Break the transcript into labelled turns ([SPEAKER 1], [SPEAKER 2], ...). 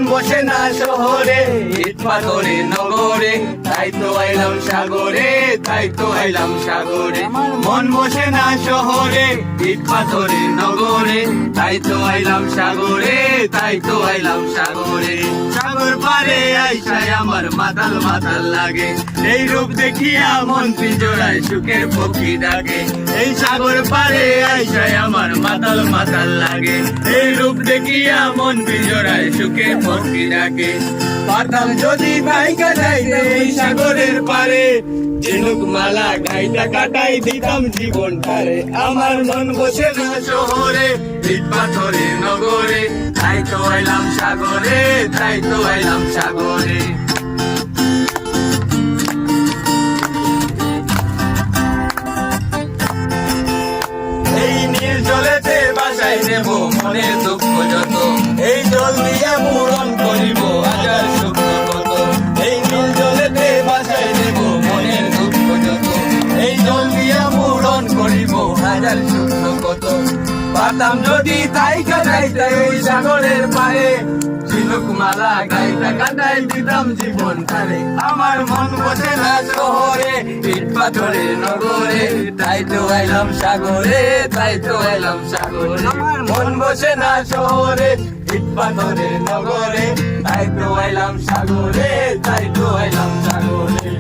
[SPEAKER 1] মন বসে না শহরে, ইট পাথরে নগরে, তাই তো আইলাম সাগরে, তাই তো আইলাম সাগরে। মন বসে না শহরে, ইট পাথরে নগরে, তাই তো আইলাম সাগরে, তাই তো আইলাম সাগরে। সাগর পারে আইসায় আমার মাতাল মাতাল লাগে, এই রূপ দেখিয়া মন পিঞ্জরায় সুখের পক্ষী ডাকে। এই সাগর পারে আইসায় আমার মাতাল মাতাল লাগে, এই রূপ দেখিয়া মন পিঞ্জরায় সুখের পক্ষী ডাকে। পাতাল যদি ভাইকা যাইতে এই সাগরের পারে, ঝিনুক মালা গাইটা কাটাই দিতাম জীবনটারে। আমার মন বসে না শহরে, ইট পাথরে নগরে, তাই তো আইলাম সাগরে, তাই তো আইলাম সাগরে। এই নীল জলেতে বাসাই নেব মনের দুঃখ যত, এই জল দিয়া পূরণ করিব হাজার সুখ কত। এই নীল জলেতে বাসাই নেব মনের দুঃখ যত, এই জল দিয়া পূরণ করিব হাজার সুখ কত। পাতাম যদি তাই কাটাইতে ওই সাগরের পারে, ঝিনুক মালা গাইটা কাটাই দিতাম জীবন তারে। আমার মন বসে না শহরে, ইট পাথরে নগরে, তাই তো আইলাম সাগরে, তাই তো আইলাম সাগরে। আমার মন বসে না শহরে, ইট পাথরে নগরে, তাই তো আইলাম সাগরে, তাই তো আইলাম সাগরে।